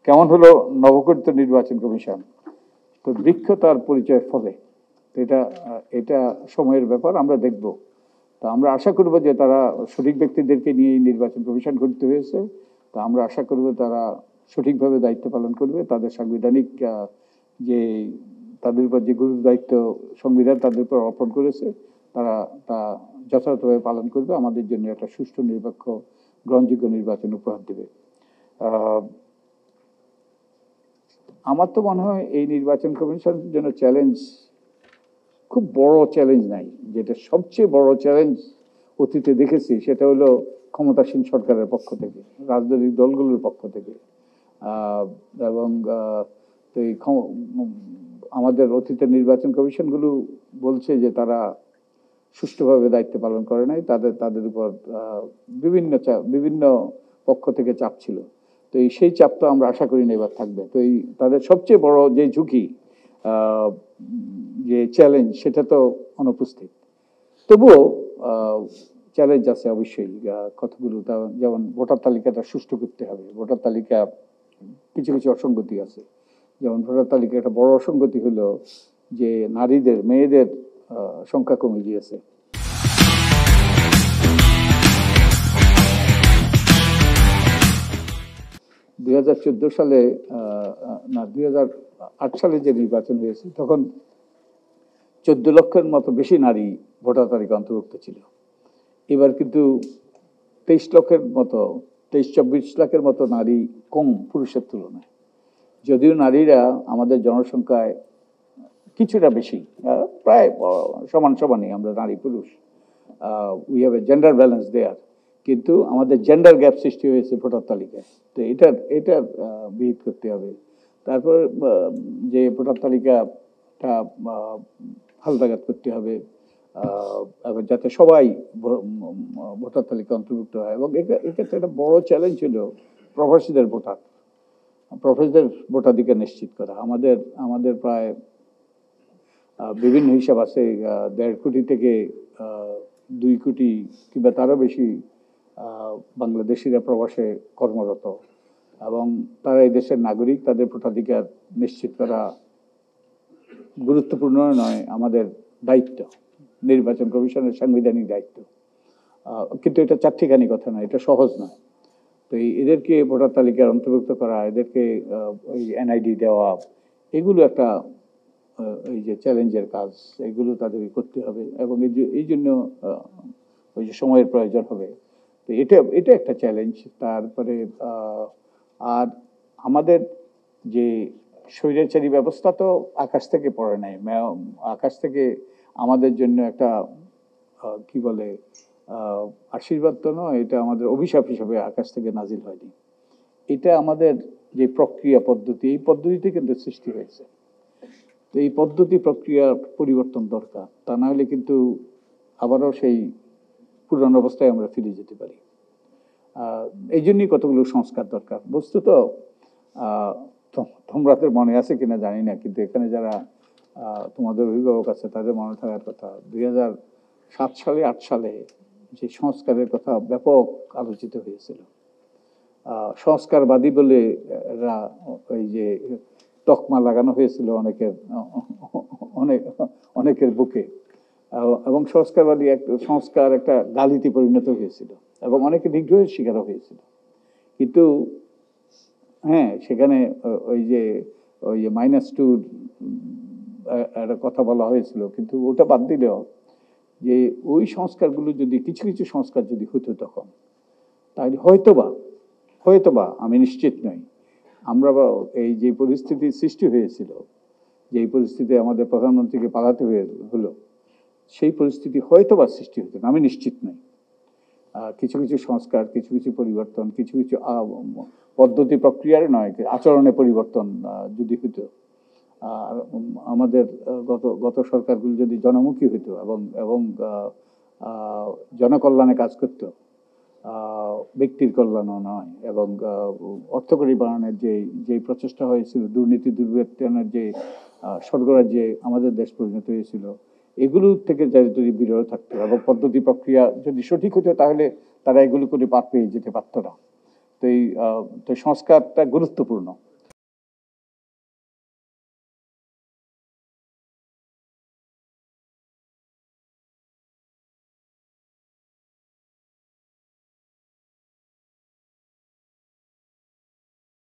কেমন হলো নবগঠিত নির্বাচন কমিশন? তো বৃক্ষ তার পরিচয় ফলে। এটা এটা সময়ের ব্যাপার, আমরা দেখব। তা আমরা আশা করব যে তারা সঠিক ব্যক্তিদেরকে নিয়ে নির্বাচন কমিশন গঠিত হয়েছে। তা আমরা আশা করব তারা সঠিকভাবে দায়িত্ব পালন করবে। তাদের সাংবিধানিক যে তাদের উপর যে গুরু দায়িত্ব সংবিধান তাদের উপর অর্পণ করেছে, তারা তা যথাযথভাবে পালন করবে, আমাদের জন্য একটা সুষ্ঠু নিরপেক্ষ গ্রহণযোগ্য নির্বাচন উপহার দেবে। আমার তো মনে হয় এই নির্বাচন কমিশনের জন্য চ্যালেঞ্জ, খুব বড় চ্যালেঞ্জ নাই। যেটা সবচেয়ে বড় চ্যালেঞ্জ অতীতে দেখেছি সেটা হলো ক্ষমতাসীন সরকারের পক্ষ থেকে, রাজনৈতিক দলগুলোর পক্ষ থেকে। এবং তো এই আমাদের অতীতের নির্বাচন কমিশনগুলো বলছে যে তারা সুষ্ঠুভাবে দায়িত্ব পালন করে নাই, তাদের উপর বিভিন্ন পক্ষ থেকে চাপ ছিল। তো সেই চাপ তো আমরা আশা করি না এবার থাকবে। তো এই তাদের সবচেয়ে বড় যে ঝুঁকি, যে চ্যালেঞ্জ, সেটা তো অনুপস্থিত। তবুও চ্যালেঞ্জ আছে অবশ্যই কতগুলো। যেমন ভোটার তালিকাটা সুষ্ঠু করতে হবে। ভোটার তালিকা কিছু কিছু অসঙ্গতি আছে। যেমন ভোটার তালিকা একটা বড় অসঙ্গতি হলো যে মেয়েদের সংখ্যা কমে গিয়েছে। 2014 সালে না 2008 সালে যে নির্বাচন হয়েছে তখন 14 লক্ষের মতো বেশি নারী ভোটার তালিকা অন্তর্ভুক্ত ছিল। এবার কিন্তু 23-24 লাখের মতো নারী কম পুরুষের তুলনায়। যদিও নারীরা আমাদের জনসংখ্যায় কিছুটা বেশি, প্রায় সমানই আমরা নারী পুরুষ, we have a gender balance there, কিন্তু আমাদের জেন্ডার গ্যাপ সৃষ্টি হয়েছে ভোটার তালিকায়। তো এটার বিহিত করতে হবে। তারপর যে ভোটার তালিকাটা হালনাগাদ করতে হবে, এবং যাতে সবাই ভোটার তালিকা অন্তর্ভুক্ত হয়। এবং এক্ষেত্রে একটা বড় চ্যালেঞ্জ ছিল প্রবাসীদের ভোটাধিকার নিশ্চিত করা। আমাদের প্রায় বিভিন্ন হিসাব আছে, 1.5 কোটি থেকে 2 কোটি কিংবা তারও বেশি বাংলাদেশিরা প্রবাসে কর্মরত, এবং তারা এই দেশের নাগরিক। তাদের ভোটাধিকার নিশ্চিত করা গুরুত্বপূর্ণ নয়, আমাদের দায়িত্ব, নির্বাচন কমিশনের সাংবিধানিক দায়িত্ব। কিন্তু এটা চারটিখানি কথা নয়, এটা সহজ নয়। তো এদেরকে ভোটার তালিকার অন্তর্ভুক্ত করা, এদেরকে ওই এনআইডি দেওয়া, এগুলো একটা এই যে চ্যালেঞ্জের কাজ, এগুলো তাদেরকে করতে হবে। এবং এই জন্য ওই যে সময়ের প্রয়োজন হবে। তো এটা একটা চ্যালেঞ্জ। তারপরে আর আমাদের যে স্বৈরাচারী ব্যবস্থা তো আকাশ থেকে পড়ে নাই, আকাশ থেকে আমাদের জন্য একটা কি বলে আশীর্বাদ তো নয়, এটা আমাদের অভিশাপ হিসেবে আকাশ থেকে নাজিল হয়নি। এটা আমাদের যে প্রক্রিয়া পদ্ধতি, এই পদ্ধতিতে কিন্তু সৃষ্টি হয়েছে। তো এই পদ্ধতি প্রক্রিয়ার পরিবর্তন দরকার, তা না হলে কিন্তু আবারও সেই পুরানো অবস্থায় আমরা ফিরে যেতে পারি। এই জন্যই কতগুলো সংস্কার দরকার। বস্তুত তোমাদের মনে আছে কিনা জানি না, কিন্তু এখানে যারা তোমাদের অভিভাবক আছে তাদের মনে থাকার কথা, 2007 সালে 8 সালে যে সংস্কারের কথা ব্যাপক আলোচিত হয়েছিল। সংস্কারবাদী বলে ওই যে তকমা লাগানো হয়েছিল অনেকের বুকে, এবং সংস্কার একটা গালিতে পরিণত হয়েছিল, এবং অনেকে নিগ্রহের শিকারও হয়েছিল। কিন্তু হ্যাঁ, সেখানে ওই যে -2 একটা কথা বলা হয়েছিল, কিন্তু ওটা বাদ দিলেও যে ওই সংস্কারগুলো যদি কিছু কিছু সংস্কার যদি হতো তখন, তাহলে হয়তোবা আমি নিশ্চিত নই, আমরা এই যে পরিস্থিতি সৃষ্টি হয়েছিল, যে পরিস্থিতি আমাদের প্রধানমন্ত্রীকে পালাতে হলো, সেই পরিস্থিতি হয়তোবা সৃষ্টি হতো না, আমি নিশ্চিত নই। কিছু কিছু সংস্কার, কিছু কিছু পরিবর্তন, কিছু কিছু পদ্ধতি প্রক্রিয়ার নয়, আচরণে পরিবর্তন যদি হতো, আমাদের গত সরকারগুলো যদি জনমুখী হতো এবং জনকল্যাণে কাজ করতো, ব্যক্তির কল্যাণও নয়, এবং অর্থকরী বাড়ানোর যে প্রচেষ্টা হয়েছিল, দুর্নীতি দুর্বৃত্তায়নের যে স্বর্গরাজ্যে আমাদের দেশ পরিণত হয়েছিল, এগুলো থেকে যদি বিরত থাকতো এবং পদ্ধতি প্রক্রিয়া যদি সঠিক হতো, তাহলে তারা এগুলো করে পার পেয়ে যেতে পারতো না। তো এই সংস্কারটা গুরুত্বপূর্ণ।